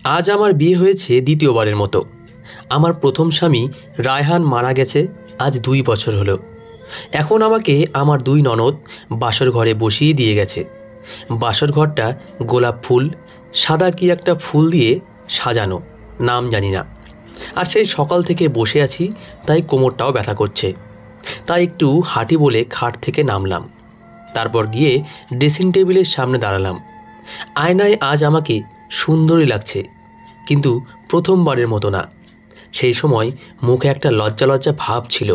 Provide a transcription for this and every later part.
আজ আমার বিয়ে হয়েছে দ্বিতীয়বারের মতো। আমার প্রথম স্বামী রায়হান মারা গেছে আজ 2 বছর হলো। এখন আমাকে আমার 2 ননদ বাসর ঘরে বসিয়ে দিয়ে গেছে। বাসর ঘরটা গোলাপ ফুল, সাদা কি একটা ফুল দিয়ে সাজানো, নাম জানি না। আর সেই সকাল থেকে বসে আছি, তাই কোমরটাও ব্যথা করছে। তাই একটু হাঁটি বলে খাট থেকে নামলাম। তারপর গিয়ে ড্রেসিং টেবিলের সামনে দাঁড়ালাম। আয়নায় আজ আমাকে সুন্দরই লাগছে, কিন্তু প্রথমবারের মতো না। সেই সময় মুখে একটা লজ্জা লজ্জা ভাব ছিল।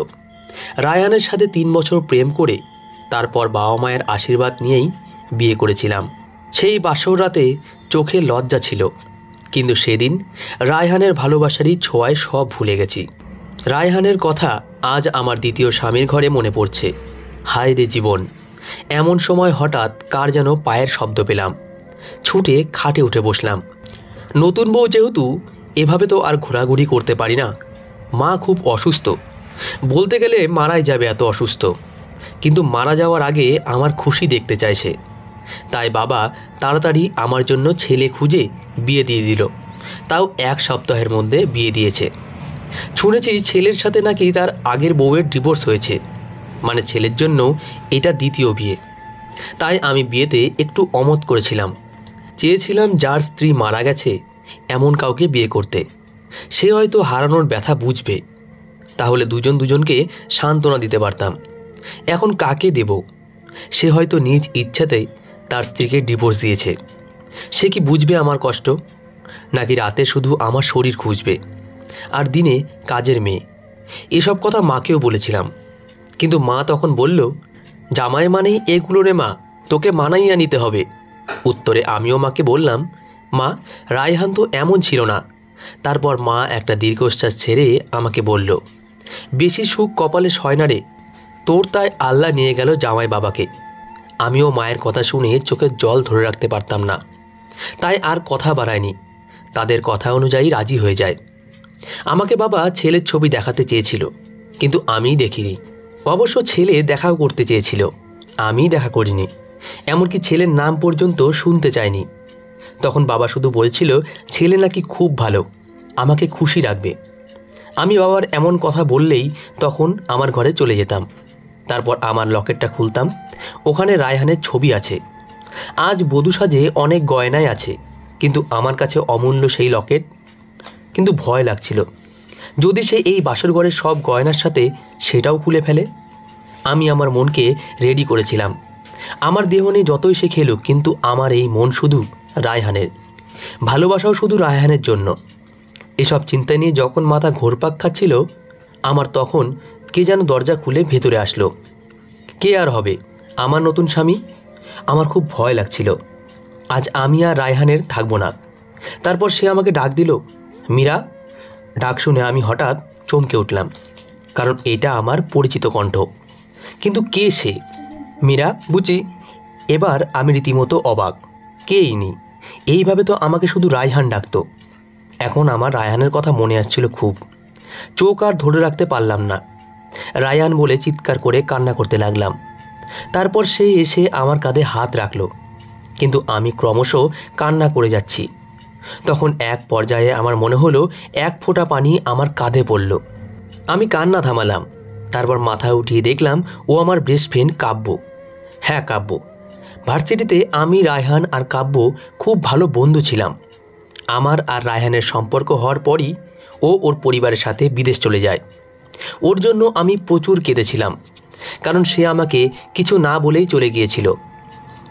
রায়ানের সাথে 3 বছর প্রেম করে তারপর বাবা মায়ের আশীর্বাদ নিয়েই বিয়ে করেছিলাম। সেই বাসর রাতে চোখে লজ্জা ছিল, কিন্তু সেদিন রায়হানের ভালোবাসারই ছোঁয়ায় সব ভুলে গেছি। রায়হানের কথা আজ আমার দ্বিতীয় স্বামীর ঘরে মনে পড়ছে। হায় রে জীবন! এমন সময় হঠাৎ কার যেন পায়ের শব্দ পেলাম। ছুটে খাটে উঠে বসলাম। নতুন বউ যেহেতু, এভাবে তো আর ঘোরাঘুরি করতে পারি না। মা খুব অসুস্থ, বলতে গেলে মারাই যাবে এত অসুস্থ। কিন্তু মারা যাওয়ার আগে আমার খুশি দেখতে চাইছে, তাই বাবা তাড়াতাড়ি আমার জন্য ছেলে খুঁজে বিয়ে দিয়ে দিল। তাও 1 সপ্তাহের মধ্যে বিয়ে দিয়েছে। শুনেছি ছেলের সাথে নাকি তার আগের বউয়ের ডিভোর্স হয়েছে, মানে ছেলের জন্য এটা দ্বিতীয় বিয়ে। তাই আমি বিয়েতে একটু অমত করেছিলাম। চেয়েছিলাম যার স্ত্রী মারা গেছে এমন কাউকে বিয়ে করতে। সে হয়তো হারানোর ব্যথা বুঝবে, তাহলে দুজন দুজনকে সান্ত্বনা দিতে পারতাম। এখন কাকে দেব? সে হয়তো নিজ ইচ্ছাতে তার স্ত্রীকে ডিভোর্স দিয়েছে। সে কি বুঝবে আমার কষ্ট? নাকি রাতে শুধু আমার শরীর খুঁজবে আর দিনে কাজের মেয়ে? এসব কথা মাকেও বলেছিলাম, কিন্তু মা তখন বলল, জামাই মানেই এগুলো রে মা, তোকে মানাইয়া নিতে হবে। উত্তরে আমিও মাকে বললাম, মা, রায়হান তো এমন ছিল না। তারপর মা একটা দীর্ঘশ্বাস ছেড়ে আমাকে বলল, বেশি সুখ কপালে সয় না রে তোর, তাই আল্লাহ নিয়ে গেল জামাই বাবাকে। আমিও মায়ের কথা শুনে চোখের জল ধরে রাখতে পারতাম না, তাই আর কথা বাড়ায়নি। তাদের কথা অনুযায়ী রাজি হয়ে যায়। আমাকে বাবা ছেলের ছবি দেখাতে চেয়েছিল, কিন্তু আমি দেখিনি। অবশ্য ছেলে দেখাও করতে চেয়েছিল, আমি দেখা করিনি। এমনকি ছেলের নাম পর্যন্ত শুনতে চাইনি। তখন বাবা শুধু বলছিল ছেলে নাকি খুব ভালো, আমাকে খুশি রাখবে। আমি বাবার এমন কথা বললেই তখন আমার ঘরে চলে যেতাম। তারপর আমার লকেটটা খুলতাম, ওখানে রায়হানের ছবি আছে। আজ বধূ সাজে অনেক গয়নাই আছে, কিন্তু আমার কাছে অমূল্য সেই লকেট। কিন্তু ভয় লাগছিল, যদি সে এই বাসর ঘরের সব গয়নার সাথে সেটাও খুলে ফেলে। আমি আমার মনকে রেডি করেছিলাম। আমার দেহ নিয়ে যতই সে খেলুক, কিন্তু আমার এই মন শুধু রায়হানের, ভালোবাসাও শুধু রায়হানের জন্য। এসব চিন্তা নিয়ে যখন মাথা ঘোরপাক খাচ্ছিল আমার, তখন কে যেন দরজা খুলে ভেতরে আসলো। কে আর হবে? আমার নতুন স্বামী। আমার খুব ভয় লাগছিল, আজ আমি আর রায়হানের থাকবো না। তারপর সে আমাকে ডাক দিল, মীরা। ডাক শুনে আমি হঠাৎ চমকে উঠলাম, কারণ এটা আমার পরিচিত কণ্ঠ। কিন্তু কে সে? মীরা বুঝি? এবার আমি রীতিমতো অবাক। কে ইনি? এইভাবে তো আমাকে শুধু রায়হান ডাকতো। এখন আমার রায়হানের কথা মনে আসছিল খুব। চোখ আর ধরে রাখতে পারলাম না। রায়হান বলে চিৎকার করে কান্না করতে লাগলাম। তারপর সে এসে আমার কাঁধে হাত রাখল, কিন্তু আমি ক্রমশ কান্না করে যাচ্ছি। তখন এক পর্যায়ে আমার মনে হলো 1 ফোঁটা পানি আমার কাঁধে পড়ল। আমি কান্না থামালাম। তারপর মাথা উঠিয়ে দেখলাম ও আমার বেস্ট ফ্রেন্ড কাব্য। হ্যাঁ, কাব্য। ভার্সিটিতে আমি, রায়হান আর কাব্য খুব ভালো বন্ধু ছিলাম। আমার আর রায়হানের সম্পর্ক হওয়ার পরই ও ওর পরিবারের সাথে বিদেশ চলে যায়। ওর জন্য আমি প্রচুর কেঁদেছিলাম, কারণ সে আমাকে কিছু না বলেই চলে গিয়েছিল।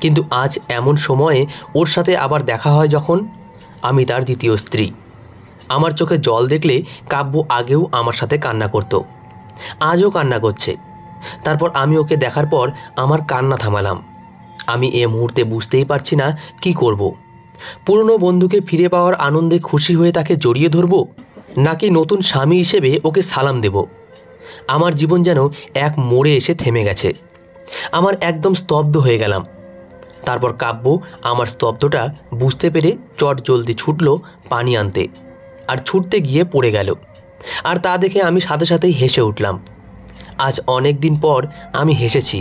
কিন্তু আজ এমন সময়ে ওর সাথে আবার দেখা হয় যখন আমি তার দ্বিতীয় স্ত্রী। আমার চোখে জল দেখলে কাব্য আগেও আমার সাথে কান্না করত, আজও কান্না করছে। তারপর আমি ওকে দেখার পর আমার কান্না থামালাম। আমি এ মুহূর্তে বুঝতেই পারছি না কি করব। পুরনো বন্ধুকে ফিরে পাওয়ার আনন্দে খুশি হয়ে তাকে জড়িয়ে ধরব, নাকি নতুন স্বামী হিসেবে ওকে সালাম দেব। আমার জীবন যেন এক মোড়ে এসে থেমে গেছে। আমার একদম স্তব্ধ হয়ে গেলাম। তারপর কাব্য আমার স্তব্ধটা বুঝতে পেরে চট জলদি ছুটল পানি আনতে, আর ছুটতে গিয়ে পড়ে গেল। আর তা দেখে আমি সাথে সাথেই হেসে উঠলাম। আজ অনেক দিন পর আমি হেসেছি।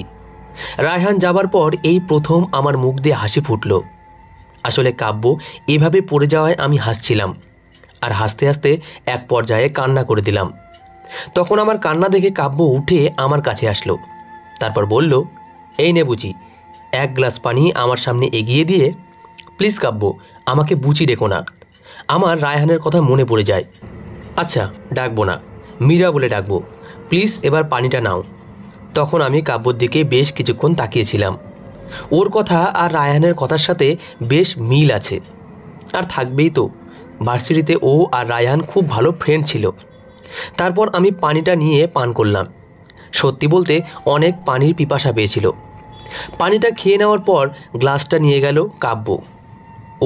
রায়হান যাবার পর এই প্রথম আমার মুখ দিয়ে হাসি ফুটল। আসলে কাব্য এভাবে পড়ে যাওয়ায় আমি হাসছিলাম, আর হাসতে হাসতে এক পর্যায়ে কান্না করে দিলাম। তখন আমার কান্না দেখে কাব্য উঠে আমার কাছে আসলো। তারপর বলল, এই নে বুচি। এক গ্লাস পানি আমার সামনে এগিয়ে দিয়ে, প্লিজ কাব্য, আমাকে বুচি ডেকো না, আমার রায়হানের কথা মনে পড়ে যায়। আচ্ছা, ডাকবো না, মীরা বলে ডাকবো, প্লিজ এবার পানিটা নাও। তখন আমি কাব্যর দিকে বেশ কিছুক্ষণ তাকিয়েছিলাম। ওর কথা আর রায়হানের কথার সাথে বেশ মিল আছে, আর থাকবেই তো। ভার্সিটিতে ও আর রায়হান খুব ভালো ফ্রেন্ড ছিল। তারপর আমি পানিটা নিয়ে পান করলাম। সত্যি বলতে অনেক পানির পিপাসা পেয়েছিল। পানিটা খেয়ে নেওয়ার পর গ্লাসটা নিয়ে গেল কাব্য।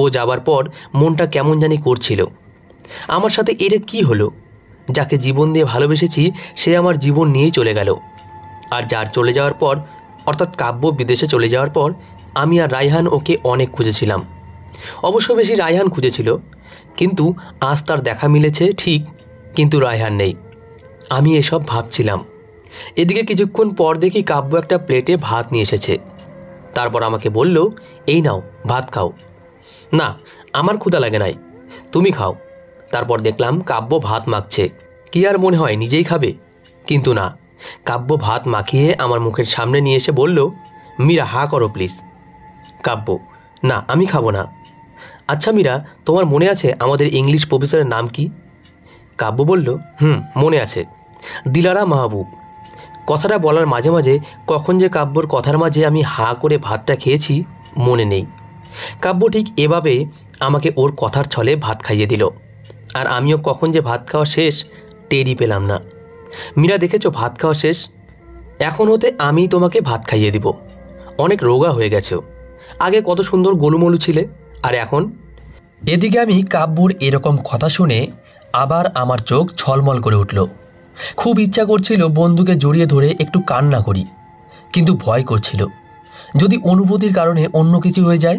ও যাবার পর মনটা কেমন জানি করছিল। আমার সাথে এটা কি হলো? যাকে জীবন দিয়ে ভালোবেসেছি সে আমার জীবন নিয়েই চলে গেল। আর যার চলে যাওয়ার পর, অর্থাৎ কাব্য বিদেশে চলে যাওয়ার পর, আমি আর রায়হান ওকে অনেক খুঁজেছিলাম। অবশ্য বেশি রায়হান খুঁজেছিল, কিন্তু আজ তার দেখা মিলেছে ঠিক, কিন্তু রায়হান নেই। আমি এসব ভাবছিলাম। এদিকে কিছুক্ষণ পর দেখি কাব্য একটা প্লেটে ভাত নিয়ে এসেছে। তারপর আমাকে বলল, এই নাও ভাত খাও। না, আমার ক্ষুধা লাগে নাই, তুমি খাও। তারপর দেখলাম কাব্য ভাত মাখছে। কি আর মনে হয় নিজেই খাবে? কিন্তু না, কাব্য ভাত মাখিয়ে আমার মুখের সামনে নিয়ে এসে বলল, মীরা হা করো প্লিজ। কাব্য, না আমি খাবো না। আচ্ছা মীরা, তোমার মনে আছে আমাদের ইংলিশ প্রফেসরের নাম কি? কাব্য বলল, মনে আছে, দিলারা মাহবুব। কথাটা বলার মাঝে মাঝে কখন যে কাব্যর কথার মাঝে আমি হা করে ভাতটা খেয়েছি মনে নেই। কাব্য ঠিক এভাবে আমাকে ওর কথার ছলে ভাত খাইয়ে দিল, আর আমিও কখন যে ভাত খাওয়া শেষ টেরই পেলাম না। মীরা, দেখেছো ভাত খাওয়া শেষ, এখন হতে আমি তোমাকে ভাত খাইয়ে দিব। অনেক রোগা হয়ে গেছো, আগে কত সুন্দর গোলুমলু ছিলে, আর এখন। এদিকে আমি কাব্যর এরকম কথা শুনে আবার আমার চোখ ছলমল করে উঠল। খুব ইচ্ছা করছিল বন্ধুকে জড়িয়ে ধরে একটু কান্না করি, কিন্তু ভয় করছিল যদি অনুভূতির কারণে অন্য কিছু হয়ে যায়।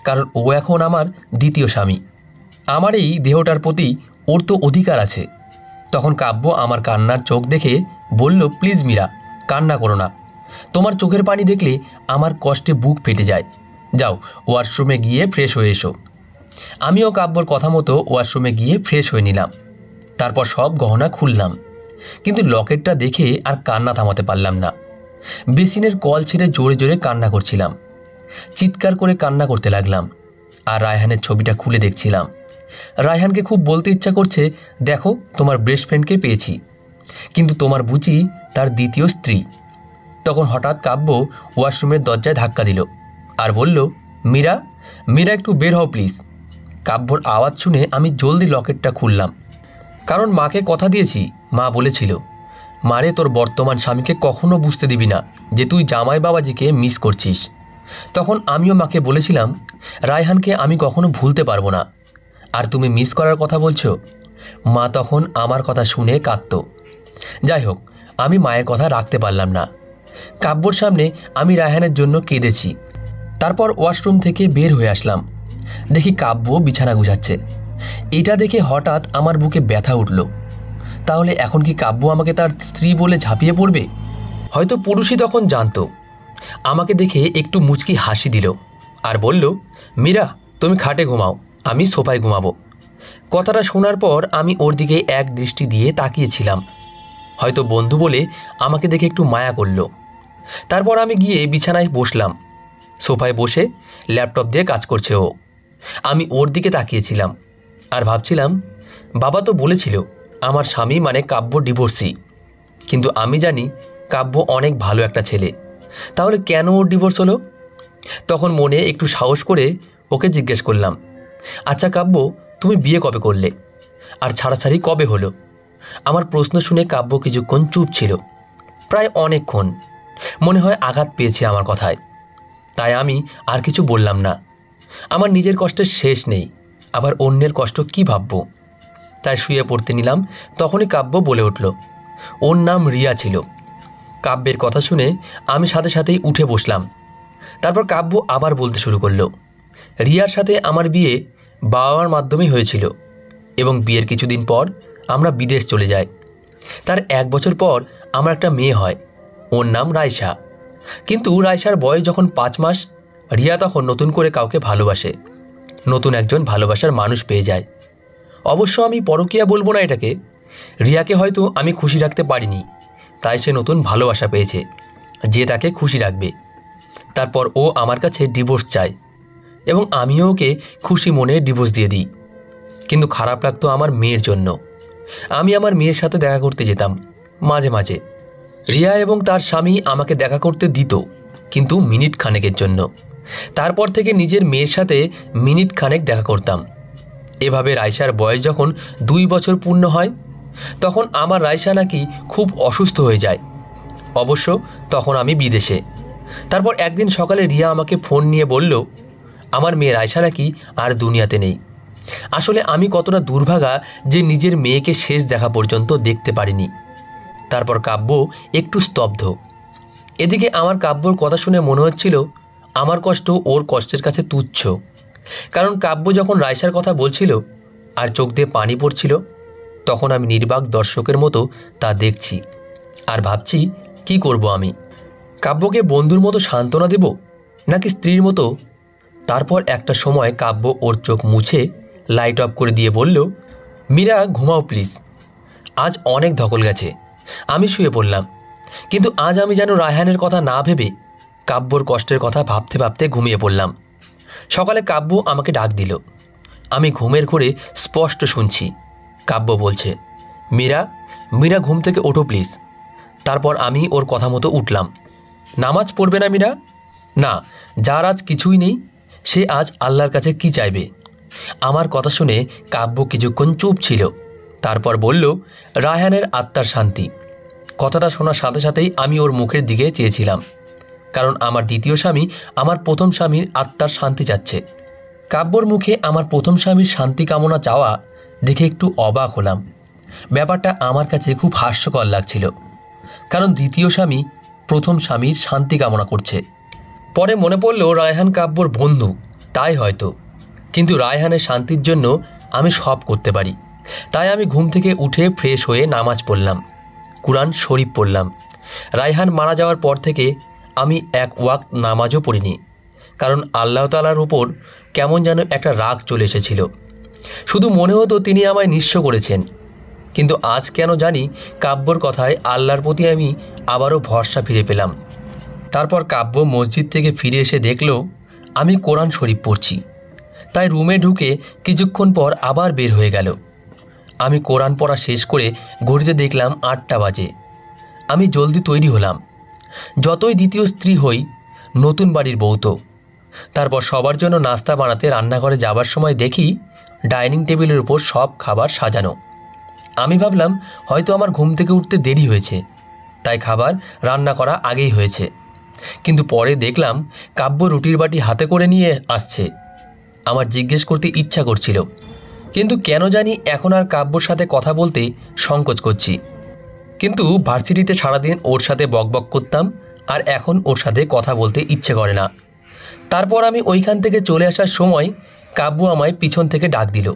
কারণ ও এখন আমার দ্বিতীয় স্বামী, আমার এই দেহটার প্রতি ওর তো অধিকার আছে। তখন কাব্য আমার কান্নার চোখ দেখে বলল, প্লিজ মীরা, কান্না করো না, তোমার চোখের পানি দেখলে আমার কষ্টে বুক ফেটে যায়। যাও ওয়াশরুমে গিয়ে ফ্রেশ হয়ে এসো। আমিও কাব্যর কথা মতো ওয়াশরুমে গিয়ে ফ্রেশ হয়ে নিলাম। তারপর সব গহনা খুললাম, কিন্তু লকেটটা দেখে আর কান্না থামাতে পারলাম না। বেসিনের কল ছেড়ে জোরে জোরে কান্না করছিলাম, চিৎকার করে কান্না করতে লাগলাম। আর রায়হানের ছবিটা খুলে দেখছিলাম। রায়হানকে খুব বলতে ইচ্ছা করছে, দেখো তোমার বেস্ট ফ্রেন্ডকে পেয়েছি, কিন্তু তোমার বুচি তার দ্বিতীয় স্ত্রী। তখন হঠাৎ কাব্য ওয়াশরুমের দরজায় ধাক্কা দিল আর বলল, মীরা, মীরা একটু বের হও প্লিজ। কাব্যর আওয়াজ শুনে আমি জলদি লকেটটা খুললাম, কারণ মাকে কথা দিয়েছি। মা বলেছিল, মারে তোর বর্তমান স্বামীকে কখনো বুঝতে দিবি না যে তুই জামাই বাবাজিকে মিস করছিস। তখন আমিও মাকে বলেছিলাম, রায়হানকে আমি কখনো ভুলতে পারবো না, আর তুমি মিস করার কথা বলছো। মা তখন আমার কথা শুনে কাঁদত। যাই হোক, আমি মায়ের কথা রাখতে পারলাম না। কাব্যর সামনে আমি রায়হানের জন্য কেঁদেছি। তারপর ওয়াশরুম থেকে বের হয়ে আসলাম, দেখি কাব্য বিছানা গুছাচ্ছে। এটা দেখে হঠাৎ আমার বুকে ব্যথা উঠল। তাহলে এখন কি কাব্য আমাকে তার স্ত্রী বলে ঝাঁপিয়ে পড়বে? হয়তো পুরুষই তখন জানতো। আমাকে দেখে একটু মুচকি হাসি দিল আর বলল, মীরা তুমি খাটে ঘুমাও, আমি সোফায় ঘুমাবো। কথাটা শোনার পর আমি ওর দিকে এক দৃষ্টি দিয়ে তাকিয়েছিলাম। হয়তো বন্ধু বলে আমাকে দেখে একটু মায়া করল। তারপর আমি গিয়ে বিছানায় বসলাম। সোফায় বসে ল্যাপটপ দিয়ে কাজ করছে ও। আমি ওর দিকে তাকিয়েছিলাম আর ভাবছিলাম, বাবা তো বলেছিল আমার স্বামী মানে কাব্য ডিভোর্সি, কিন্তু আমি জানি কাব্য অনেক ভালো একটা ছেলে, তাহলে কেন ওর ডিভোর্স হলো? তখন মনে একটু সাহস করে ওকে জিজ্ঞেস করলাম, আচ্ছা কাব্য, তুমি বিয়ে কবে করলে, আর ছাড়াছাড়ি কবে হলো? আমার প্রশ্ন শুনে কাব্য কিছুক্ষণ চুপ ছিল, প্রায় অনেকক্ষণ। মনে হয় আঘাত পেয়েছে আমার কথায়, তাই আমি আর কিছু বললাম না। আমার নিজের কষ্টের শেষ নেই, আবার অন্যের কষ্ট কি ভাবব, তাই শুয়ে পড়তে নিলাম। তখনই কাব্য বলে উঠল, ওর নাম রিয়া ছিল। কাব্যের কথা শুনে আমি সাথে সাথেই উঠে বসলাম। তারপর কাব্য আবার বলতে শুরু করলো, রিয়ার সাথে আমার বিয়ে বাবা মার মাধ্যমেই হয়েছিল, এবং বিয়ের কিছুদিন পর আমরা বিদেশ চলে যাই। তার 1 বছর পর আমার একটা মেয়ে হয়, ওর নাম রায়শা। কিন্তু রায়শার বয়স যখন 5 মাস, রিয়া তখন নতুন করে কাউকে ভালোবাসে। নতুন একজন ভালোবাসার মানুষ পেয়ে যায়। অবশ্য আমি পরকীয়া বলবো না এটাকে। রিয়াকে হয়তো আমি খুশি রাখতে পারিনি, তাই সে নতুন ভালোবাসা পেয়েছে যে তাকে খুশি রাখবে। তারপর ও আমার কাছে ডিভোর্স চায় এবং আমিও ওকে খুশি মনে ডিভোর্স দিয়ে দিই। কিন্তু খারাপ লাগতো আমার মেয়ের জন্য। আমি আমার মেয়ের সাথে দেখা করতে যেতাম মাঝে মাঝে। রিয়া এবং তার স্বামী আমাকে দেখা করতে দিত, কিন্তু মিনিট খানেকের জন্য। তারপর থেকে নিজের মেয়ের সাথে মিনিট খানেক দেখা করতাম। এভাবে রাইসার বয়স যখন 2 বছর পূর্ণ হয়, তখন আমার রাইসা নাকি খুব অসুস্থ হয়ে যায়। অবশ্য তখন আমি বিদেশে। তারপর একদিন সকালে রিয়া আমাকে ফোন নিয়ে বলল আমার মেয়ে রাইসা নাকি আর দুনিয়াতে নেই। আসলে আমি কতটা দুর্ভাগা যে নিজের মেয়েকে শেষ দেখা পর্যন্ত দেখতে পারিনি। তারপর কাব্য একটু স্তব্ধ। এদিকে আমার কাব্যর কথা শুনে মনে হচ্ছিল আমার কষ্ট ওর কষ্টের কাছে তুচ্ছ। কারণ কাব্য যখন রাইসার কথা বলছিল আর চোখ দিয়ে পানি পড়ছিল, তখন আমি নির্বাক দর্শকের মতো তা দেখছি আর ভাবছি কি করব আমি। কাব্যকে বন্ধুর মতো সান্ত্বনা দেব নাকি স্ত্রীর মতো? তারপর একটা সময় কাব্য ওর চোখ মুছে লাইট অফ করে দিয়ে বলল, মীরা ঘুমাও প্লিজ, আজ অনেক ধকল গেছে। আমি শুয়ে পড়লাম, কিন্তু আজ আমি যেন রায়হানের কথা না ভেবে কাব্যর কষ্টের কথা ভাবতে ভাবতে ঘুমিয়ে পড়লাম। সকালে কাব্য আমাকে ডাক দিল। আমি ঘুমের ঘোরে স্পষ্ট শুনছি কাব্য বলছে, মীরা মীরা ঘুম থেকে ওঠো প্লিজ। তারপর আমি ওর কথা মতো উঠলাম। নামাজ পড়বে না মীরা? না, যার আজ কিছুই নেই সে আজ আল্লাহর কাছে কি চাইবে? আমার কথা শুনে কাব্য কিছুক্ষণ চুপ ছিল। তারপর বলল, রায়হানের আত্মার শান্তি। কথাটা শোনার সাথে সাথেই আমি ওর মুখের দিকে চেয়েছিলাম, কারণ আমার দ্বিতীয় স্বামী আমার প্রথম স্বামীর আত্মার শান্তি চাচ্ছে। কাব্যর মুখে আমার প্রথম স্বামীর শান্তি কামনা চাওয়া দেখে একটু অবাক হলাম। ব্যাপারটা আমার কাছে খুব হাস্যকর লাগছিল, কারণ দ্বিতীয় স্বামী প্রথম স্বামীর শান্তি কামনা করছে। পরে মনে পড়ল রায়হান কাব্যর বন্ধু, তাই হয়তো। কিন্তু রায়হানের শান্তির জন্য আমি সব করতে পারি। তাই আমি ঘুম থেকে উঠে ফ্রেশ হয়ে নামাজ পড়লাম, কুরআন শরীফ পড়লাম। রায়হান মারা যাওয়ার পর থেকে আমি এক ওয়াক্ত নামাজও পড়িনি, কারণ আল্লাহ তাআলার উপর কেমন যেন একটা রাগ চলে এসেছিল। শুধু মনে হতো তিনি আমায় নিঃস্ব করেছেন। কিন্তু আজ কেন জানি কাব্যর কথায় আল্লাহর প্রতি আমি আবারও ভরসা ফিরে পেলাম। তারপর কাব্য মসজিদ থেকে ফিরে এসে দেখল আমি কোরআন শরীফ পড়ছি, তাই রুমে ঢুকে কিছুক্ষণ পর আবার বের হয়ে গেল। আমি কোরআন পড়া শেষ করে ঘড়িতে দেখলাম 8টা বাজে। আমি জলদি তৈরি হলাম। যতই দ্বিতীয় স্ত্রী হই, নতুন বাড়ির বউ তো। তারপর সবার জন্য নাস্তা বানাতে রান্নাঘরে যাবার সময় দেখি ডাইনিং টেবিলের উপর সব খাবার সাজানো। আমি ভাবলাম হয়তো আমার ঘুম থেকে উঠতে দেরি হয়েছে, তাই খাবার রান্না করা আগেই হয়েছে। কিন্তু পরে দেখলাম কাব্য রুটির বাটি হাতে করে নিয়ে আসছে। আমার জিজ্ঞেস করতে ইচ্ছা করছিল, কিন্তু কেন জানি এখন আর কাব্যর সাথে কথা বলতে সংকোচ করছি। কিন্তু ভার্সিটিতে সারাদিন ওর সাথে বকবক করতাম, আর এখন ওর সাথে কথা বলতে ইচ্ছে করে না। তারপর আমি ওইখান থেকে চলে আসার সময় কাব্য আমায় পিছন থেকে ডাক দিল,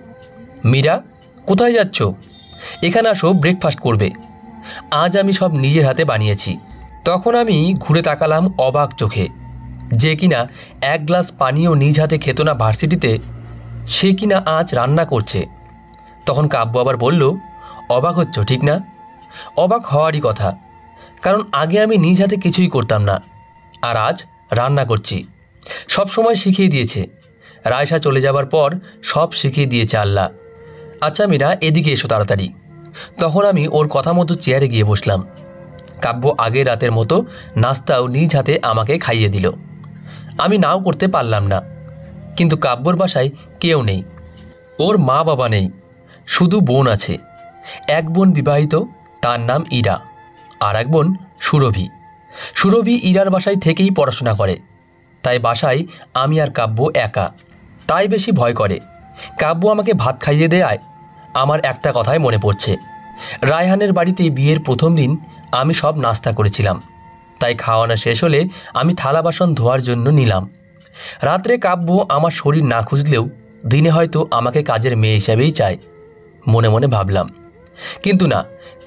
মীরা কোথায় যাচ্ছ? এখানে আসো, ব্রেকফাস্ট করবে। আজ আমি সব নিজের হাতে বানিয়েছি। তখন আমি ঘুরে তাকালাম অবাক চোখে। যে কিনা 1 গ্লাস পানিও নিজ হাতে খেত না ভার্সিটিতে, সে কিনা আজ রান্না করছে। তখন কাব্য আবার বলল, অবাক হচ্ছ ঠিক না? অবাক হওয়ারই কথা, কারণ আগে আমি নিজ হাতে কিছুই করতাম না, আর আজ রান্না করছি। সব সময় শিখিয়ে দিয়েছে। রায়সা চলে যাবার পর সব শিখিয়ে দিয়েছে আল্লাহ। আচ্ছা মীরা, এদিকে এসো তাড়াতাড়ি। তখন আমি ওর কথা মতো চেয়ারে গিয়ে বসলাম। কাব্য আগের রাতের মতো নাস্তাও নিজ হাতে আমাকে খাইয়ে দিল। আমি নাও করতে পারলাম না, কিন্তু কাব্যর বাসায় কেউ নেই। ওর মা বাবা নেই, শুধু বোন আছে। এক বোন বিবাহিত, তার নাম ইরা, আর এক বোন সুরভি। সুরভি ইরার বাসায় থেকেই পড়াশোনা করে, তাই বাসায় আমি আর কাব্য একা, তাই বেশি ভয় করে। কাব্য আমাকে ভাত খাইয়ে দেয়। আমার একটা কথাই মনে পড়ছে, রায়হানের বাড়িতে বিয়ের প্রথম দিন আমি সব নাস্তা করেছিলাম, তাই খাওয়ানো শেষ হলে আমি থালা বাসন ধোয়ার জন্য নিলাম। রাত্রে কাব্য আমার শরীর না খুঁজলেও দিনে হয়তো আমাকে কাজের মেয়ে হিসাবেই চায়, মনে মনে ভাবলাম। কিন্তু না,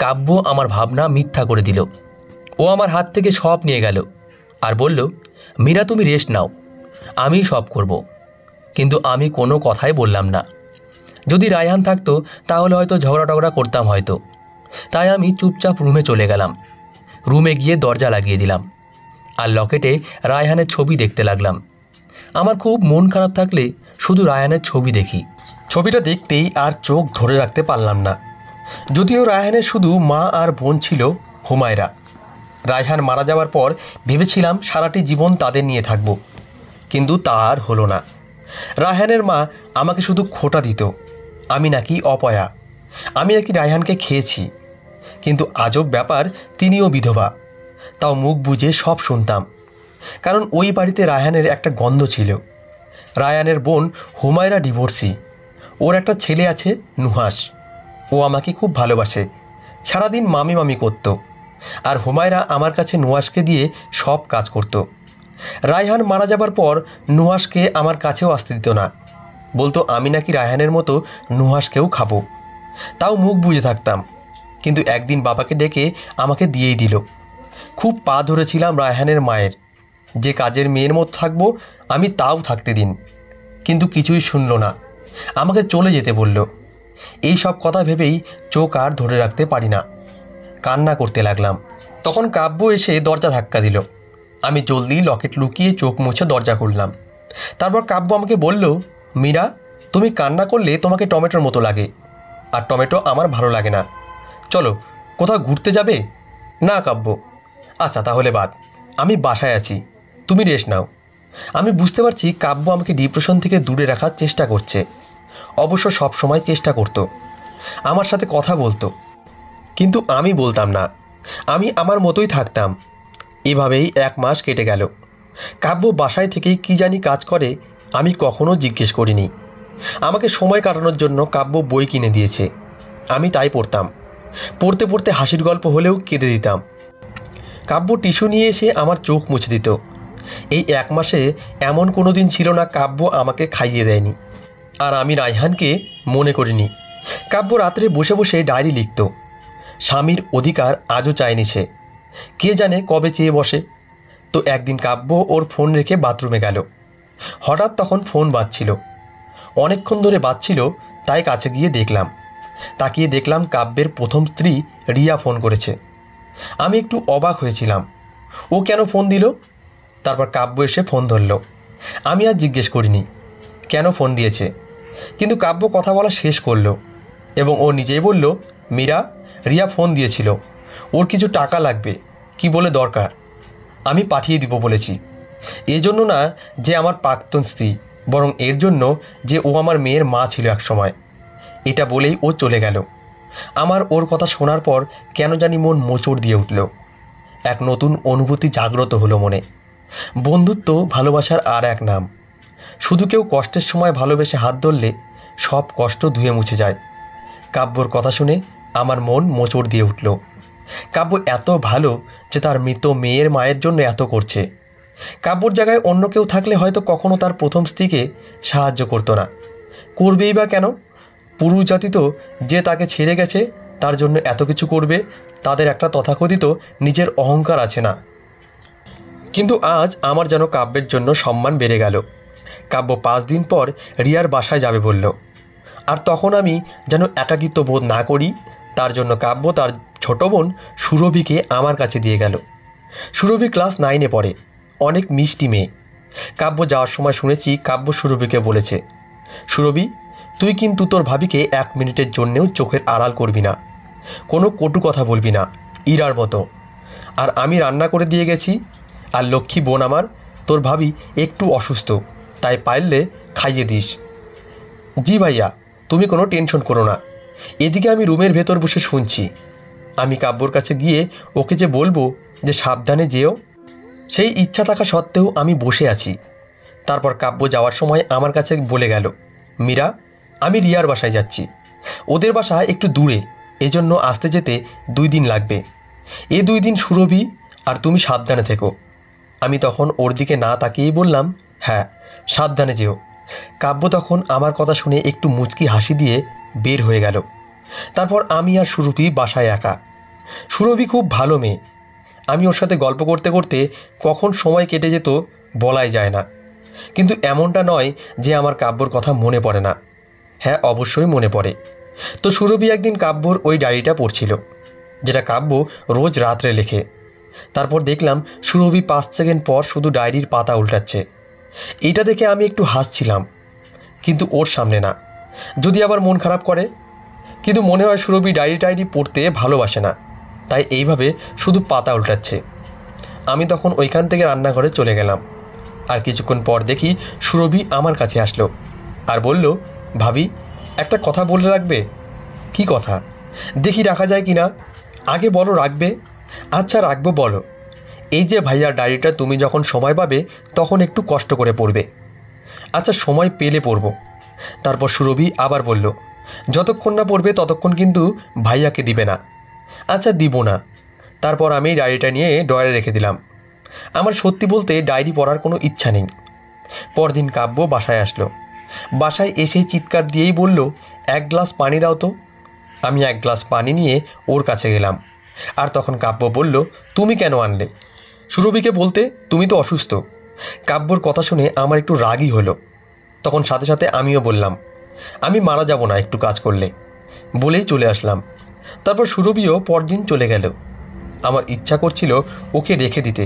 কাব্য আমার ভাবনা মিথ্যা করে দিল। ও আমার হাত থেকে সব নিয়ে গেল আর বলল, মীরা তুমি রেস্ট নাও, আমিই সব করব। কিন্তু আমি কোনো কথাই বললাম না। যদি রায়হান থাকতো তাহলে হয়তো ঝগড়া টগড়া করতাম হয়তো। তাই আমি চুপচাপ রুমে চলে গেলাম। রুমে গিয়ে দরজা লাগিয়ে দিলাম আর লকেটে রায়হানের ছবি দেখতে লাগলাম। আমার খুব মন খারাপ থাকলে শুধু রায়হানের ছবি দেখি। ছবিটা দেখতেই আর চোখ ধরে রাখতে পারলাম না। যদিও রায়হানের শুধু মা আর বোন ছিল, হুমায়রা। রায়হান মারা যাওয়ার পর ভেবেছিলাম সারাটি জীবন তাদের নিয়ে থাকব, কিন্তু তা আর হলো না। রায়হানের মা আমাকে শুধু খোঁটা দিত, আমি নাকি অপয়া, আমি নাকি রায়হানকে খেয়েছি। কিন্তু আজব ব্যাপার, তিনিও বিধবা, তাও মুখ বুজে সব শুনতাম। কারণ ওই বাড়িতে রায়হানের একটা গন্ধ ছিল। রায়হানের বোন হুমায়রা ডিভোর্সি, ওর একটা ছেলে আছে নুহাস। ও আমাকে খুব ভালোবাসে, সারাদিন মামি মামি করত। আর হুমায়রা আমার কাছে নুহাসকে দিয়ে সব কাজ করত। রায়হান মারা যাবার পর নুহাসকে আমার কাছেও আসতে দিত না, বলতো আমি নাকি রায়হানের মতো নুহাসকেও খাবো। তাও মুখ বুজে থাকতাম। কিন্তু একদিন বাবাকে ডেকে আমাকে দিয়েই দিল। খুব পা ধরেছিলাম রায়হানের মায়ের, যে কাজের মেয়ের মতো থাকবো আমি, তাও থাকতে দিন। কিন্তু কিছুই শুনল না, আমাকে চলে যেতে বলল। এই সব কথা ভেবেই চোখ আর ধরে রাখতে পারি না, কান্না করতে লাগলাম। তখন কাব্য এসে দরজা ধাক্কা দিল। আমি জলদি লকেট লুকিয়ে চোখ মুছে দরজা খুললাম। তারপর কাব্য আমাকে বলল, মীরা, তুমি কান্না করলে তোমাকে টমেটোর মতো লাগে, আর টমেটো আমার ভালো লাগে না। চলো কোথাও ঘুরতে যাবে? না কাব্য। আচ্ছা তাহলে বাদ, আমি বাসায় আছি, তুমি রেস্ট নাও। আমি বুঝতে পারছি কাব্য আমাকে ডিপ্রেশন থেকে দূরে রাখার চেষ্টা করছে। অবশ্য সব সময় চেষ্টা করত, আমার সাথে কথা বলতো, কিন্তু আমি বলতাম না, আমি আমার মতোই থাকতাম। এভাবেই 1 মাস কেটে গেল। কাব্য বাসায় থেকেই কী জানি কাজ করে, আমি কখনো জিজ্ঞেস করিনি। আমাকে সময় কাটানোর জন্য কাব্য বই কিনে দিয়েছে, আমি তাই পড়তাম। পড়তে পড়তে হাসির গল্প হলেও কেঁদে দিতাম। কাব্য টিস্যু নিয়ে এসে আমার চোখ মুছে দিত। এই 1 মাসে এমন কোনো দিন ছিল না কাব্য আমাকে খাইয়ে দেয়নি। আর আমি রায়হানকে মনে করিনি। কাব্য রাত্রে বসে বসে ডায়েরি লিখত। স্বামীর অধিকার আজও চায়নি সে, কে জানে কবে চেয়ে বসে। তো একদিন কাব্য ওর ফোন রেখে বাথরুমে গেল। হঠাৎ তখন ফোন বাজছিল, অনেকক্ষণ ধরে বাজছিল, তাই কাছে গিয়ে দেখলাম। তাকিয়ে দেখলাম কাব্যের প্রথম স্ত্রী রিয়া ফোন করেছে। আমি একটু অবাক হয়েছিলাম, ও কেন ফোন দিল। তারপর কাব্য এসে ফোন ধরল। আমি আর জিজ্ঞেস করিনি কেন ফোন দিয়েছে, কিন্তু কাব্য কথা বলা শেষ করলো এবং ও নিজেই বলল, মীরা, রিয়া ফোন দিয়েছিল, ওর কিছু টাকা লাগবে, কি বলে দরকার, আমি পাঠিয়ে দিব বলেছি। এজন্য না যে আমার প্রাক্তন স্ত্রী, বরং এর জন্য যে ও আমার মেয়ের মা ছিল এক সময়। এটা বলেই ও চলে গেল। আমার ওর কথা শোনার পর কেন জানি মন মোচড় দিয়ে উঠল। এক নতুন অনুভূতি জাগ্রত হলো মনে। বন্ধুত্ব ভালোবাসার আর এক নাম। শুধু কেউ কষ্টের সময় ভালোবেসে হাত ধরলে সব কষ্ট ধুয়ে মুছে যায়। কাব্যর কথা শুনে আমার মন মোচড় দিয়ে উঠল। কাব্য এত ভালো যে তার মৃত মেয়ের মায়ের জন্য এত করছে। কাব্যর জায়গায় অন্য কেউ থাকলে হয়তো কখনো তার প্রথম স্ত্রীকে সাহায্য করতো না। করবেই বা কেন? পুরুষ জাতি তো যে তাকে ছেড়ে গেছে তার জন্য এত কিছু করবে, তাদের একটা তথাকথিত নিজের অহংকার আছে না? কিন্তু আজ আমার যেন কাব্যের জন্য সম্মান বেড়ে গেল। কাব্য 5 দিন পর রিয়ার বাসায় যাবে বলল। আর তখন আমি যেন একাকিত্ব বোধ না করি, তার জন্য কাব্য তার ছোট বোন সুরভিকে আমার কাছে দিয়ে গেল। সুরভি ক্লাস 9-এ পড়ে, অনেক মিষ্টি মেয়ে। কাব্য যাওয়ার সময় শুনেছি কাব্য সুরভিকে বলেছে, সুরভি, তুই কিন্তু তোর ভাবিকে 1 মিনিটের জন্যেও চোখের আড়াল করবি না, কোনো কটু কথা বলবি না, ইরার মতো। আর আমি রান্না করে দিয়ে গেছি। আর লক্ষ্মী বোন আমার, তোর ভাবি একটু অসুস্থ, তাই পারলে খাইয়ে দিস। জি ভাইয়া, তুমি কোনো টেনশন করো না। এদিকে আমি রুমের ভেতর বসে শুনছি। আমি কাব্যর কাছে গিয়ে ওকে যে বলবো যে সাবধানে যেও, সেই ইচ্ছা থাকা সত্ত্বেও আমি বসে আছি। তারপর কাব্য যাওয়ার সময় আমার কাছে বলে গেল, মীরা, আমি রিয়ার বাসায় যাচ্ছি। ওদের বাসা একটু দূরে, এজন্য আসতে যেতে 2 দিন লাগবে। এই 2 দিন সুরভি আর তুমি সাবধানে থেকো। আমি তখন ওর দিকে না তাকিয়েই বললাম, হ্যাঁ, সাবধানে যেও। কাব্য তখন আমার কথা শুনে একটু মুচকি হাসি দিয়ে বের হয়ে গেল। তারপর আমি আর সুরভি বাসায় একা। সুরভি খুব ভালো মেয়ে। আমি ওর সাথে গল্প করতে করতে কখন সময় কেটে যেত বলাই যায় না। কিন্তু এমনটা নয় যে আমার কাব্যর কথা মনে পড়ে না। হ্যাঁ, অবশ্যই মনে পড়ে। তো সুরভি একদিন কাব্যর ওই ডায়েরিটা পড়ছিল, যেটা কাব্য রোজ রাত্রে লেখে। তারপর দেখলাম সুরভি 5 সেকেন্ড পর শুধু ডায়েরির পাতা উল্টাচ্ছে। এইটা দেখে আমি একটু হাসছিলাম, কিন্তু ওর সামনে না, যদি আবার মন খারাপ করে। কিন্তু মনে হয় সুরভি ডায়েরি পড়তে ভালোবাসে না, তাই এইভাবে শুধু পাতা উল্টাচ্ছে। আমি তখন ওইখান থেকে রান্নাঘরে চলে গেলাম। আর কিছুক্ষণ পর দেখি সুরভি আমার কাছে আসলো আর বলল, ভাবি, একটা কথা বলে রাখবে। কি কথা? দেখি রাখা যায় কি না। আগে বলো রাখবে। আচ্ছা রাখবো, বলো। এই যে ভাইয়ার ডায়েরিটা তুমি যখন সময় পাবে তখন একটু কষ্ট করে পড়বে। আচ্ছা, সময় পেলে পড়ব। তারপর সুরভি আবার বলল, যতক্ষণ না পড়বে ততক্ষণ কিন্তু ভাইয়াকে দিবে না। আচ্ছা, দিব না। তারপর আমি ডায়েরিটা নিয়ে ড্রয়ারে রেখে দিলাম। আমার সত্যি বলতে ডায়েরি পড়ার কোনো ইচ্ছা নেই। পরদিন কাব্য বাসায় আসলো। বাসায় এসেই চিৎকার দিয়েই বলল, 1 গ্লাস পানি দাও তো। আমি 1 গ্লাস পানি নিয়ে ওর কাছে গেলাম। আর তখন কাব্য বলল, তুমি কেন আনলে? সুরভিকে বলতে, তুমি তো অসুস্থ। কাব্যর কথা শুনে আমার একটু রাগই হলো। তখন সাথে সাথে আমিও বললাম, আমি মারা যাব না একটু কাজ করলে, বলেই চলে আসলাম। তারপর সুরভিও পরদিন চলে গেল। আমার ইচ্ছা করছিল ওকে রেখে দিতে,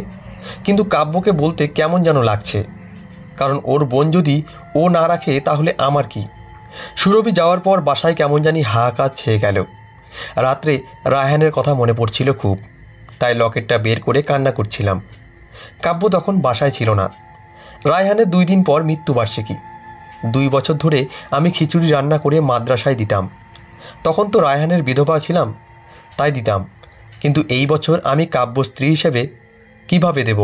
কিন্তু কাব্যকে বলতে কেমন যেন লাগছে, কারণ ওর বোন যদি ও না রাখে তাহলে আমার কি। সুরভি যাওয়ার পর বাসায় কেমন জানি হাহাকার ছেয়ে গেল। রাত্রে রায়হানের কথা মনে পড়ছিল খুব, তাই লকেটটা বের করে কান্না করছিলাম। কাব্য তখন বাসায় ছিল না। রায়হানের 2 দিন পর মৃত্যুবার্ষিকী। 2 বছর ধরে আমি খিচুড়ি রান্না করে মাদ্রাসায় দিতাম। তখন তো রায়হানের বিধবা ছিলাম, তাই দিতাম। কিন্তু এই বছর আমি কাব্য স্ত্রী হিসেবে কিভাবে দেব,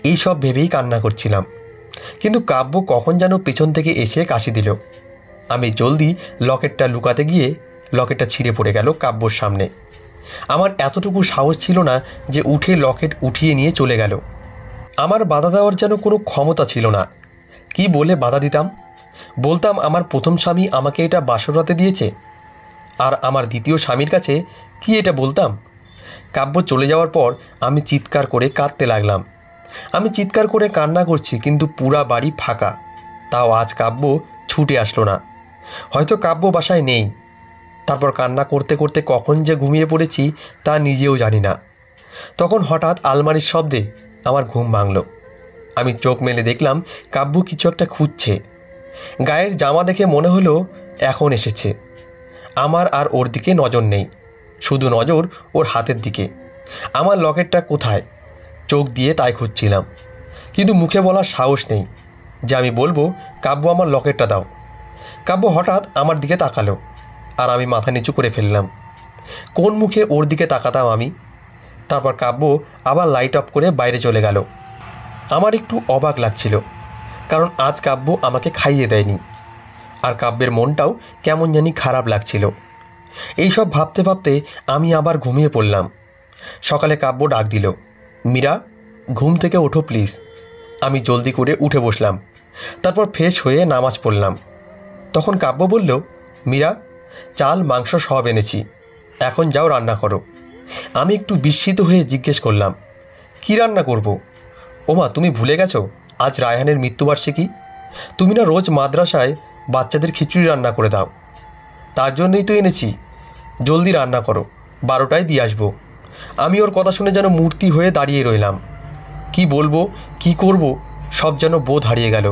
এই সব ভেবেই কান্না করছিলাম। কিন্তু কাব্য কখন যেন পেছন থেকে এসে কাশি দিল। আমি জলদি লকেটটা লুকাতে গিয়ে লকেটটা ছিঁড়ে পড়ে গেল কাব্যর সামনে। আমার এতটুকু সাহস ছিল না যে উঠে লকেট উঠিয়ে নিয়ে চলে গেল। আমার বাধা দেওয়ার যেন কোনো ক্ষমতা ছিল না। কি বলে বাধা দিতাম? বলতাম আমার প্রথম স্বামী আমাকে এটা বাসরাতে দিয়েছে, আর আমার দ্বিতীয় স্বামীর কাছে কি এটা বলতাম? কাব্য চলে যাওয়ার পর আমি চিৎকার করে কাঁদতে লাগলাম। আমি চিৎকার করে কান্না করছি, কিন্তু পুরা বাড়ি ফাঁকা। তাও আজ কাব্য ছুটে আসলো না। হয়তো কাব্য বাসায় নেই। তারপর কান্না করতে করতে কখন যে ঘুমিয়ে পড়েছি তা নিজেও জানি না। তখন হঠাৎ আলমারির শব্দে আমার ঘুম ভাঙল। আমি চোখ মেলে দেখলাম কাব্য কিছু একটা খুঁজছে। গায়ের জামা দেখে মনে হলো এখন এসেছে। আমার আর ওর দিকে নজর নেই, শুধু নজর ওর হাতের দিকে। আমার লকেটটা কোথায়? চোখ দিয়ে তাই খুঁজছিলাম, কিন্তু মুখে বলার সাহস নেই যে আমি বলবো, কাব্য আমার লকেটটা দাও। কাব্য হঠাৎ আমার দিকে তাকালো, আর আমি মাথা নিচু করে ফেললাম। কোন মুখে ওর দিকে তাকাতাম আমি? তারপর কাব্য আবার লাইট অফ করে বাইরে চলে গেল। আমার একটু অবাক লাগছিল, কারণ আজ কাব্য আমাকে খাইয়ে দেয়নি। আর কাব্যের মনটাও কেমন জানি খারাপ লাগছিল। এইসব ভাবতে ভাবতে আমি আবার ঘুমিয়ে পড়লাম। সকালে কাব্য ডাক দিল, মীরা, ঘুম থেকে ওঠো প্লিজ। আমি জলদি করে উঠে বসলাম। তারপর ফ্রেশ হয়ে নামাজ পড়লাম। তখন কাব্য বলল, মীরা, চাল মাংস সব এনেছি, এখন যাও রান্না করো। আমি একটু বিস্মিত হয়ে জিজ্ঞেস করলাম, কি রান্না করব? ওমা, তুমি ভুলে গেছো আজ রায়হানের মৃত্যুবার্ষিকী? তুমি না রোজ মাদ্রাসায় বাচ্চাদের খিচুড়ি রান্না করে দাও, তার জন্যই তো এনেছি। জলদি রান্না করো, 12টায় দিয়ে আসবো। আমি ওর কথা শুনে যেন মূর্তি হয়ে দাঁড়িয়ে রইলাম। কি বলবো, কি করব, সব যেন বোধ হারিয়ে গেল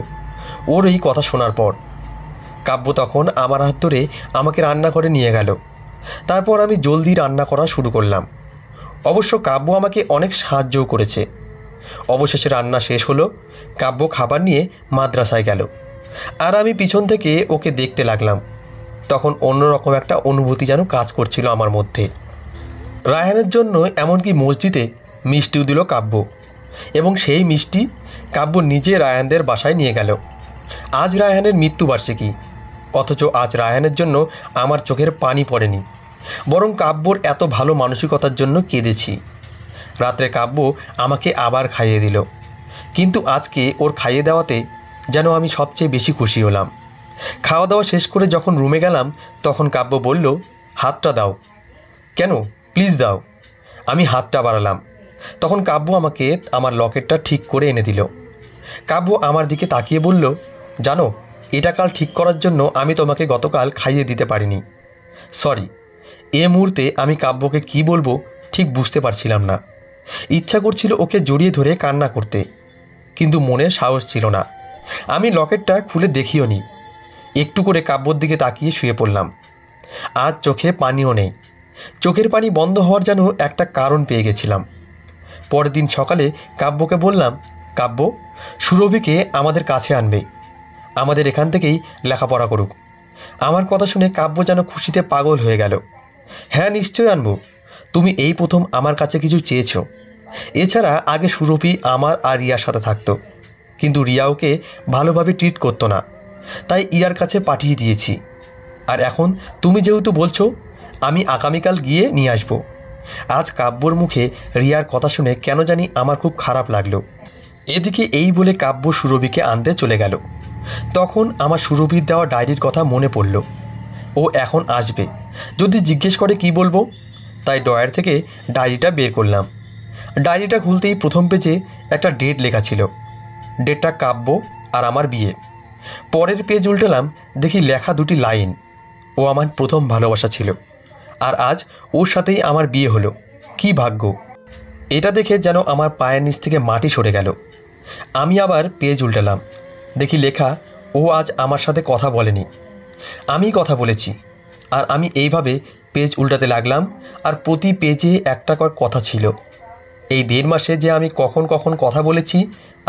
ওর এই কথা শোনার পর। কাব্য তখন আমার হাত ধরে আমাকে রান্নাঘরে নিয়ে গেল। তারপর আমি জলদি রান্না করা শুরু করলাম। অবশ্য কাব্য আমাকে অনেক সাহায্যও করেছে। অবশেষে রান্না শেষ হলো। কাব্য খাবার নিয়ে মাদ্রাসায় গেল, আর আমি পিছন থেকে ওকে দেখতে লাগলাম। তখন অন্যরকম একটা অনুভূতি যেন কাজ করছিল আমার মধ্যে। রায়হানের জন্য এমনকি মসজিদে মিষ্টিও দিল কাব্য, এবং সেই মিষ্টি কাব্য নিজে রায়হানদের বাসায় নিয়ে গেল। আজ রায়হানের মৃত্যুবার্ষিকী, অথচ আজ রায়হানের জন্য আমার চোখের পানি পড়েনি, বরং কাব্যর এত ভালো মানসিকতার জন্য কেঁদেছি। রাত্রে কাব্য আমাকে আবার খাইয়ে দিল, কিন্তু আজকে ওর খাইয়ে দেওয়াতে যেন আমি সবচেয়ে বেশি খুশি হলাম। খাওয়া দাওয়া শেষ করে যখন রুমে গেলাম তখন কাব্য বলল, হাতটা দাও। কেন? প্লিজ দাও। আমি হাতটা বাড়ালাম। তখন কাব্য আমাকে আমার লকেটটা ঠিক করে এনে দিল। কাব্য আমার দিকে তাকিয়ে বলল, জানো, এটা কাল ঠিক করার জন্য আমি তোমাকে গতকাল খাইয়ে দিতে পারিনি। সরি। এ মুহূর্তে আমি কাব্যকে কি বলবো ঠিক বুঝতে পারছিলাম না। ইচ্ছা করছিল ওকে জড়িয়ে ধরে কান্না করতে, কিন্তু মনের সাহস ছিল না। আমি লকেটটা খুলে দেখিও নি। একটু করে কাব্যর দিকে তাকিয়ে শুয়ে পড়লাম। আজ চোখে পানিও নেই। চোখের পানি বন্ধ হওয়ার যেন একটা কারণ পেয়ে গেছিলাম। পরের দিন সকালে কাব্যকে বললাম, কাব্য, সুরভিকে আমাদের কাছে আনবে, আমাদের এখান থেকেই লেখাপড়া করুক। আমার কথা শুনে কাব্য যেন খুশিতে পাগল হয়ে গেল। হ্যাঁ, নিশ্চয়ই আনবো। তুমি এই প্রথম আমার কাছে কিছু চেয়েছ। এছাড়া আগে সুরভি আমার আর রিয়ার সাথে থাকতো, কিন্তু রিয়া ওকে ভালোভাবে ট্রিট করতো না, তাই ইয়ার কাছে পাঠিয়ে দিয়েছি। আর এখন তুমি যেহেতু বলছো, আমি আগামীকাল গিয়ে নিয়ে আসবো। আজ কাব্যর মুখে রিয়ার কথা শুনে কেন জানি আমার খুব খারাপ লাগলো। এদিকে এই বলে কাব্য সুরভিকে আনতে চলে গেল। তখন আমার সুরভির দেওয়া ডায়েরির কথা মনে পড়ল। ও এখন আসবে, যদি জিজ্ঞেস করে কি বলবো, তাই ড্রয়ার থেকে ডায়েরিটা বের করলাম। ডায়েরিটা খুলতেই প্রথম পেজে একটা ডেট লেখা ছিল। ডেটটা কাব্য আর আমার বিয়ে। পরের পেজ উল্টালাম, দেখি লেখা দুটি লাইন, ও আমার প্রথম ভালোবাসা ছিল, আর আজ ওর সাথেই আমার বিয়ে হলো। কি ভাগ্য! এটা দেখে যেন আমার পায়ের নিচ থেকে মাটি সরে গেল। আমি আবার পেজ উল্টালাম, দেখি লেখা, ও আজ আমার সাথে কথা বলেনি, আমি কথা বলেছি। আর আমি এইভাবে পেজ উল্টাতে লাগলাম, আর প্রতি পেজে একটা করে কথা ছিল। এই 1.5 মাসে যে আমি কখন কখন কথা বলেছি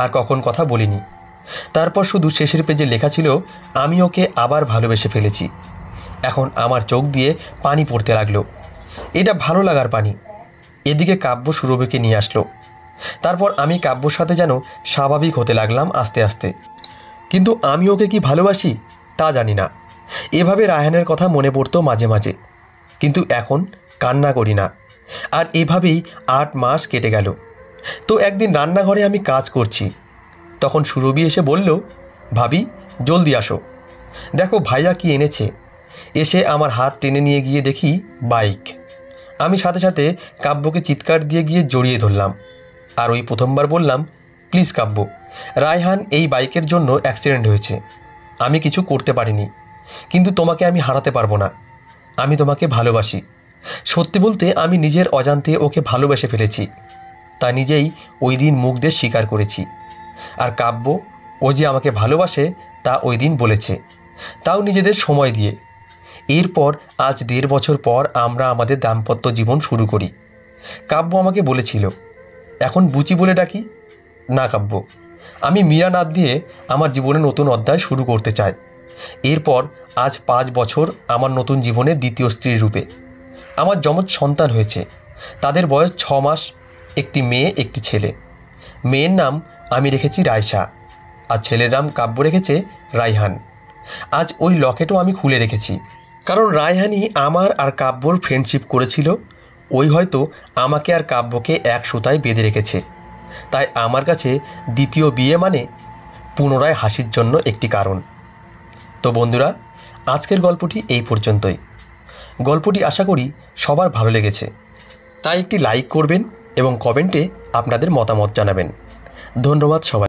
আর কখন কথা বলিনি। তারপর শুধু শেষের পেজে লেখা ছিল, আমি ওকে আবার ভালোবেসে ফেলেছি। এখন আমার চোখ দিয়ে পানি পড়তে লাগলো। এটা ভালো লাগার পানি। এদিকে কাব্য সুরভিকে নিয়ে আসলো। তারপর আমি কাব্যর সাথে যেন স্বাভাবিক হতে লাগলাম আস্তে আস্তে। কিন্তু আমি ওকে কি ভালোবাসি তা জানি না। এভাবে রায়হানের কথা মনে পড়তো মাঝে মাঝে, কিন্তু এখন কান্না করি না। আর এভাবেই 8 মাস কেটে গেল। তো একদিন রান্নাঘরে আমি কাজ করছি, তখন সুরভি এসে বলল, ভাবি, জলদি আসো, দেখো ভাইয়া কি এনেছে। এসে আমার হাত টেনে নিয়ে গিয়ে দেখি বাইক। আমি সাথে সাথে কাব্যকে চিৎকার দিয়ে গিয়ে জড়িয়ে ধরলাম, আর ওই প্রথমবার বললাম, প্লিজ কাব্য, রায়হান এই বাইকের জন্য অ্যাক্সিডেন্ট হয়েছে, আমি কিছু করতে পারিনি, কিন্তু তোমাকে আমি হারাতে পারবো না। আমি তোমাকে ভালোবাসি। সত্যি বলতে আমি নিজের অজান্তে ওকে ভালোবেসে ফেলেছি, তা নিজেই ওই দিন মুখ দিয়ে স্বীকার করেছি। আর কাব্য, ও যে আমাকে ভালোবাসে তা ওই দিন বলেছে, তাও নিজেদের সময় দিয়ে। এরপর আজ 1.5 বছর পর আমরা আমাদের দাম্পত্য জীবন শুরু করি। কাব্য আমাকে বলেছিল, এখন বুচি বলে ডাকি। না কাব্য, আমি মীরা নাম দিয়ে আমার জীবনে নতুন অধ্যায় শুরু করতে চাই। এরপর আজ 5 বছর আমার নতুন জীবনে দ্বিতীয় স্ত্রীর রূপে। আমার যমজ সন্তান হয়েছে, তাদের বয়স 6 মাস, একটি মেয়ে একটি ছেলে। মেয়ের নাম আমি রেখেছি রায়শা, আর ছেলের নাম কাব্য রেখেছে রায়হান। আজ ওই লকেটও আমি খুলে রেখেছি, কারণ রায়হানই আমার আর কাব্যর ফ্রেন্ডশিপ করেছিল। ওই হয়তো আমাকে আর কাব্যকে এক সুতায় বেঁধে রেখেছে। তাই আমার কাছে দ্বিতীয় বিয়ে মানে পুনরায় হাসির জন্য একটি কারণ। তো বন্ধুরা, আজকের গল্পটি এই পর্যন্তই। গল্পটি আশা করি সবার ভালো লেগেছে, তাই একটি লাইক করবেন এবং কমেন্টে আপনাদের মতামত জানাবেন। ধন্যবাদ সবাই।